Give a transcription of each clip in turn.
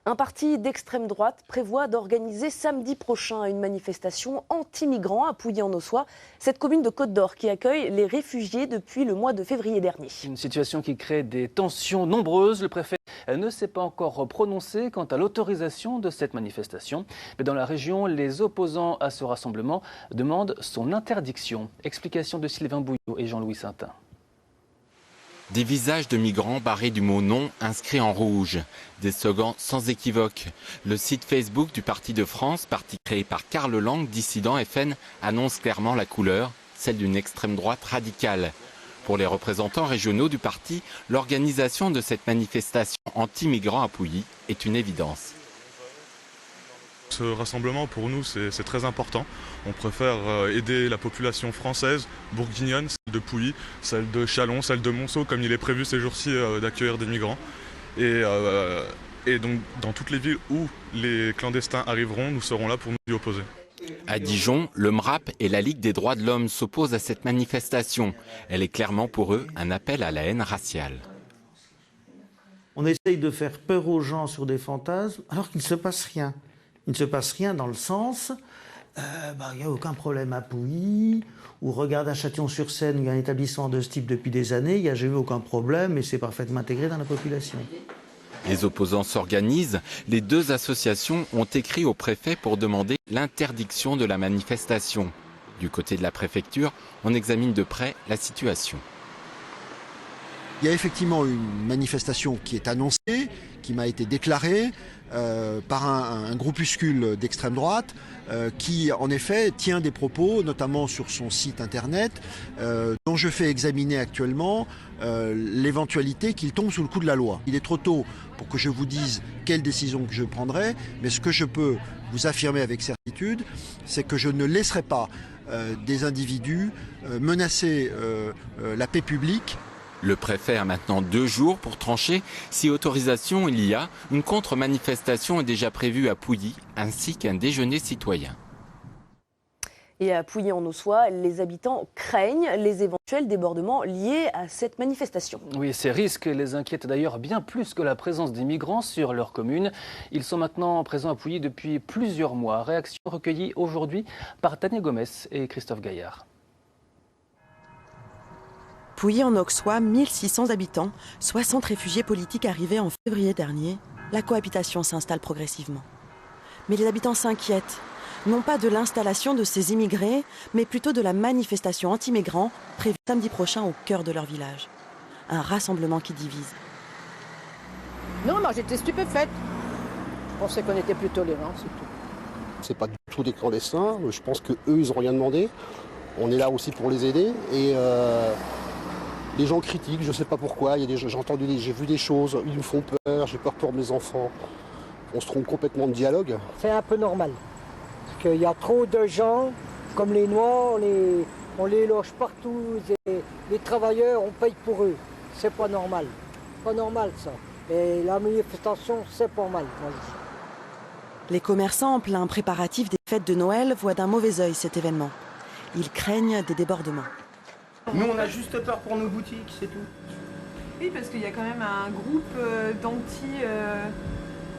Un parti d'extrême droite prévoit d'organiser samedi prochain une manifestation anti-migrants à Pouilly-en-Ossois, cette commune de Côte-d'Or qui accueille les réfugiés depuis le mois de février dernier. Une situation qui crée des tensions nombreuses. Le préfet ne s'est pas encore prononcé quant à l'autorisation de cette manifestation. Mais dans la région, les opposants à ce rassemblement demandent son interdiction. Explication de Sylvain Bouillot et Jean-Louis Saintin. Des visages de migrants barrés du mot non inscrits en rouge. Des slogans sans équivoque. Le site Facebook du Parti de France, parti créé par Karl Lang, dissident FN, annonce clairement la couleur, celle d'une extrême droite radicale. Pour les représentants régionaux du parti, l'organisation de cette manifestation anti-migrants à Pouilly est une évidence. Ce rassemblement, pour nous, c'est très important. On préfère aider la population française, bourguignonne, celle de Pouilly, celle de Châlons, celle de Monceau, comme il est prévu ces jours-ci d'accueillir des migrants. Et donc, dans toutes les villes où les clandestins arriveront, nous serons là pour nous y opposer. À Dijon, le MRAP et la Ligue des droits de l'homme s'opposent à cette manifestation. Elle est clairement pour eux un appel à la haine raciale. On essaye de faire peur aux gens sur des fantasmes alors qu'il ne se passe rien. Il ne se passe rien dans le sens, il n'y a aucun problème à Pouilly, ou regarde à Châtillon-sur-Seine, il y a un établissement de ce type depuis des années, il n'y a jamais aucun problème et c'est parfaitement intégré dans la population. Les opposants s'organisent. Les deux associations ont écrit au préfet pour demander l'interdiction de la manifestation. Du côté de la préfecture, on examine de près la situation. Il y a effectivement une manifestation qui est annoncée, qui m'a été déclarée par un groupuscule d'extrême droite qui en effet tient des propos, notamment sur son site internet, dont je fais examiner actuellement l'éventualité qu'il tombe sous le coup de la loi. Il est trop tôt pour que je vous dise quelle décision que je prendrai, mais ce que je peux vous affirmer avec certitude, c'est que je ne laisserai pas des individus menacer la paix publique. Le préfet a maintenant 2 jours pour trancher. Si autorisation il y a, une contre-manifestation est déjà prévue à Pouilly, ainsi qu'un déjeuner citoyen. Et à Pouilly-en-Ossois, les habitants craignent les éventuels débordements liés à cette manifestation. Oui, ces risques les inquiètent d'ailleurs bien plus que la présence des migrants sur leur commune. Ils sont maintenant présents à Pouilly depuis plusieurs mois. Réaction recueillie aujourd'hui par Tania Gomes et Christophe Gaillard. Pouilly-en-Auxois, 1600 habitants, 60 réfugiés politiques arrivés en février dernier. La cohabitation s'installe progressivement. Mais les habitants s'inquiètent, non pas de l'installation de ces immigrés, mais plutôt de la manifestation anti-migrants prévue samedi prochain au cœur de leur village. Un rassemblement qui divise. Non, moi j'étais stupéfaite. Je pensais qu'on était plus tolérants, c'est tout. C'est pas du tout des clandestins. Je pense qu'eux, ils n'ont rien demandé. On est là aussi pour les aider. Et les gens critiquent, je ne sais pas pourquoi. J'ai vu des choses, ils me font peur, j'ai peur pour mes enfants. On se trompe complètement de dialogue. C'est un peu normal. Parce qu'il y a trop de gens, comme les Noirs, on les loge partout. Les travailleurs, on paye pour eux. C'est pas normal. Pas normal ça. Et la manifestation, c'est pas mal. Les commerçants en plein préparatif des fêtes de Noël voient d'un mauvais œil cet événement. Ils craignent des débordements. Nous, on a juste peur pour nos boutiques, c'est tout. Oui, parce qu'il y a quand même un groupe d'anti...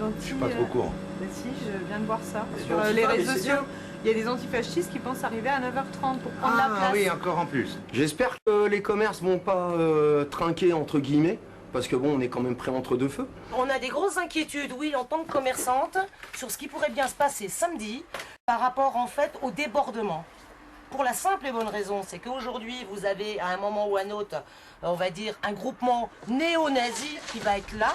Je suis pas trop court. Si, je viens de voir ça. Sur les réseaux sociaux, il y a des antifascistes qui pensent arriver à 9h30 pour prendre la place. Ah oui, encore en plus. J'espère que les commerces vont pas trinquer, entre guillemets, parce que bon, on est quand même prêt entre deux feux. On a des grosses inquiétudes, oui, en tant que commerçante, sur ce qui pourrait bien se passer samedi, par rapport en fait au débordement. Pour la simple et bonne raison, c'est qu'aujourd'hui, vous avez à un moment ou à un autre, on va dire, un groupement néo-nazi qui va être là,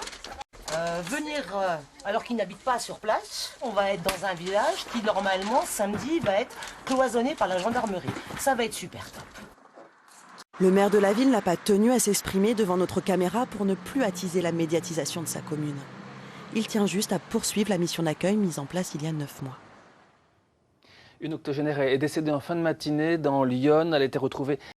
alors qu'ils n'habitent pas sur place. On va être dans un village qui, normalement, samedi, va être cloisonné par la gendarmerie. Ça va être super top. Le maire de la ville n'a pas tenu à s'exprimer devant notre caméra pour ne plus attiser la médiatisation de sa commune. Il tient juste à poursuivre la mission d'accueil mise en place il y a 9 mois. Une octogénaire est décédée en fin de matinée dans l'Yonne. Elle a été retrouvée